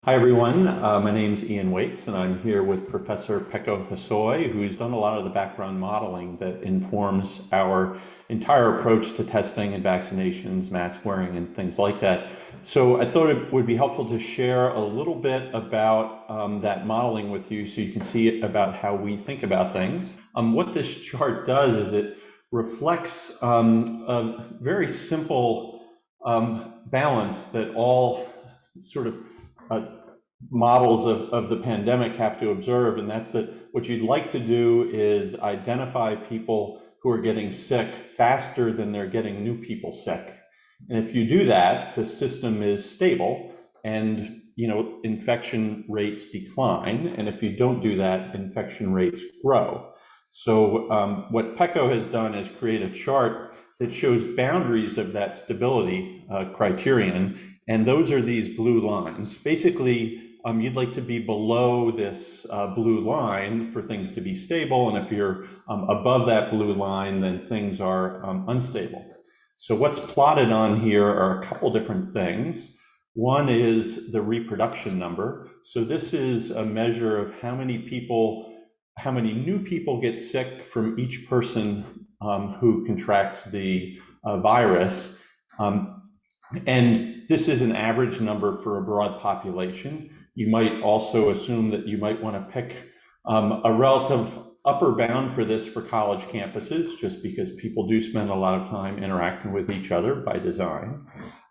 Hi everyone, my name's Ian Waits and I'm here with Professor Pekko Hosoi, who's done a lot of the background modeling that informs our entire approach to testing and vaccinations, mask wearing and things like that. So I thought it would be helpful to share a little bit about that modeling with you so you can see about how we think about things. What this chart does is it reflects a very simple balance that all sort of models of the pandemic have to observe, and that's that what you'd like to do is identify people who are getting sick faster than they're getting new people sick. And if you do that, the system is stable and infection rates decline. And if you don't do that, infection rates grow. So what Pekko has done is create a chart that shows boundaries of that stability criterion. And those are these blue lines. Basically, you'd like to be below this blue line for things to be stable. And if you're above that blue line, then things are unstable. So what's plotted on here are a couple different things. One is the reproduction number. So this is a measure of how many new people get sick from each person who contracts the virus. And this is an average number for a broad population. You might also assume that you might want to pick a relative upper bound for this for college campuses, just because people do spend a lot of time interacting with each other by design.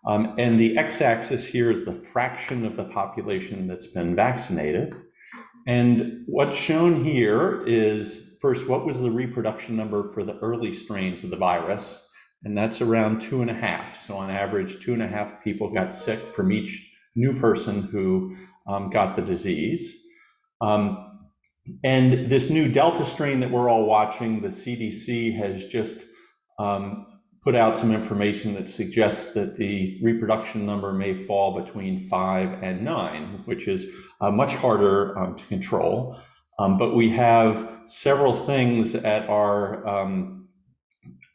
And the x-axis here is the fraction of the population that's been vaccinated. And what's shown here is, first, what was the reproduction number for the early strains of the virus? And that's around 2.5. So on average, 2.5 people got sick from each new person who got the disease. And this new Delta strain that we're all watching, the CDC has just put out some information that suggests that the reproduction number may fall between 5 and 9, which is much harder to control. But we have several things at our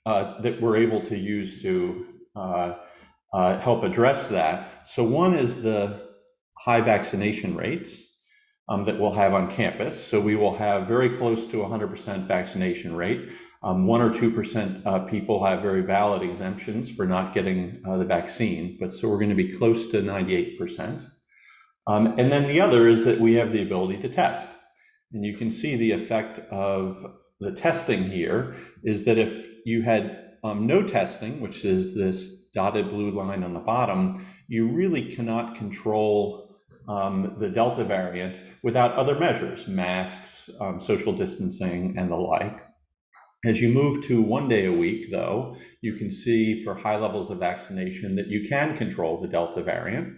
that we're able to use to help address that. So one is the high vaccination rates that we'll have on campus. So we will have very close to 100% vaccination rate. 1 or 2% people have very valid exemptions for not getting the vaccine, but so we're going to be close to 98%. And then the other is that we have the ability to test. And you can see the effect of the testing here is that if you had no testing, which is this dotted blue line on the bottom, you really cannot control the Delta variant without other measures, masks, social distancing, and the like. As you move to 1 day a week, though, you can see for high levels of vaccination that you can control the Delta variant.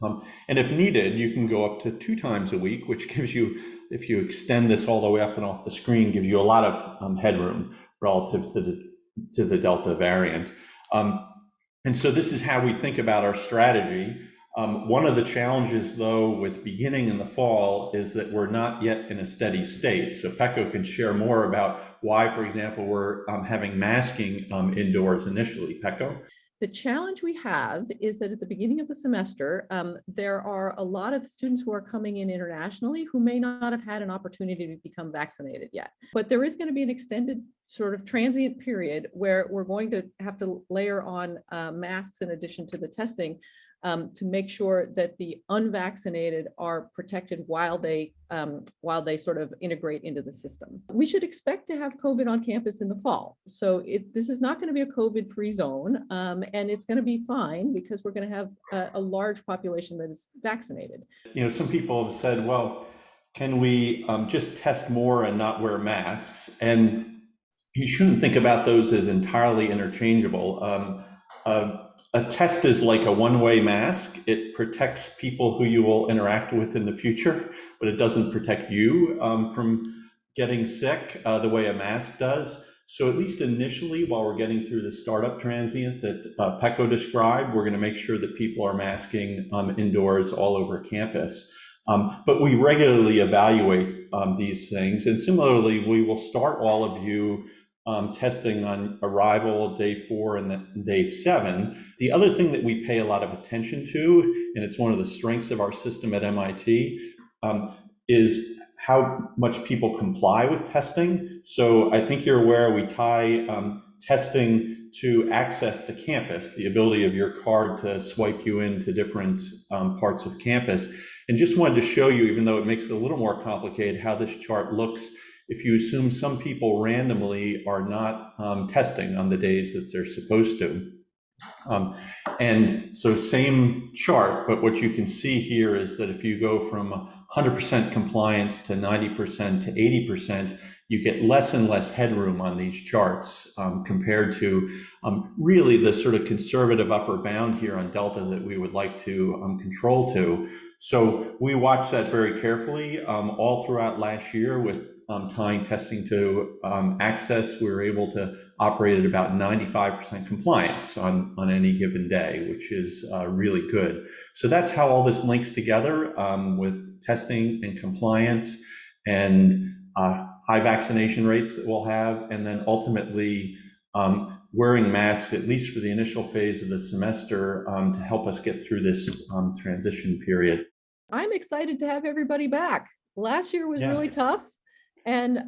And if needed, you can go up to 2 times a week, which gives you, if you extend this all the way up and off the screen, gives you a lot of headroom relative to the Delta variant. And so this is how we think about our strategy. One of the challenges, though, with beginning in the fall is that we're not yet in a steady state. So Pekko can share more about why, for example, we're having masking indoors initially. Pekko? The challenge we have is that at the beginning of the semester, there are a lot of students who are coming in internationally who may not have had an opportunity to become vaccinated yet. But there is going to be an extended sort of transient period where we're going to have to layer on masks in addition to the testing to make sure that the unvaccinated are protected while they sort of integrate into the system. We should expect to have COVID on campus in the fall. So this is not going to be a COVID-free zone, and it's going to be fine because we're going to have a large population that is vaccinated. Some people have said, well, can we just test more and not wear masks? And you shouldn't think about those as entirely interchangeable. A test is like a one-way mask. It protects people who you will interact with in the future, but it doesn't protect you from getting sick the way a mask does. So at least initially, while we're getting through the startup transient that Pekko described, we're going to make sure that people are masking indoors all over campus. But we regularly evaluate these things. And similarly, we will start all of you testing on arrival, day 4 and then day 7. The other thing that we pay a lot of attention to, and it's one of the strengths of our system at MIT, is how much people comply with testing. So I think you're aware we tie testing to access to campus, the ability of your card to swipe you into different parts of campus. And just wanted to show you, even though it makes it a little more complicated, how this chart looks if you assume some people randomly are not testing on the days that they're supposed to. And so same chart, but what you can see here is that if you go from 100% compliance to 90% to 80%, you get less and less headroom on these charts compared to really the sort of conservative upper bound here on delta that we would like to control to. So we watched that very carefully all throughout last year with tying testing to access. We were able to operate at about 95% compliance on any given day, which is really good. So that's how all this links together with testing and compliance and high vaccination rates that we'll have, and then ultimately wearing masks, at least for the initial phase of the semester, to help us get through this transition period. I'm excited to have everybody back. Last year was really tough. And,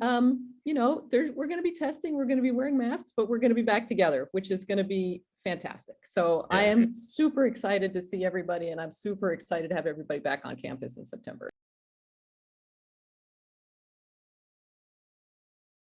you know, we're going to be testing, we're going to be wearing masks, but we're going to be back together, which is going to be fantastic. So I am super excited to see everybody, and I'm super excited to have everybody back on campus in September.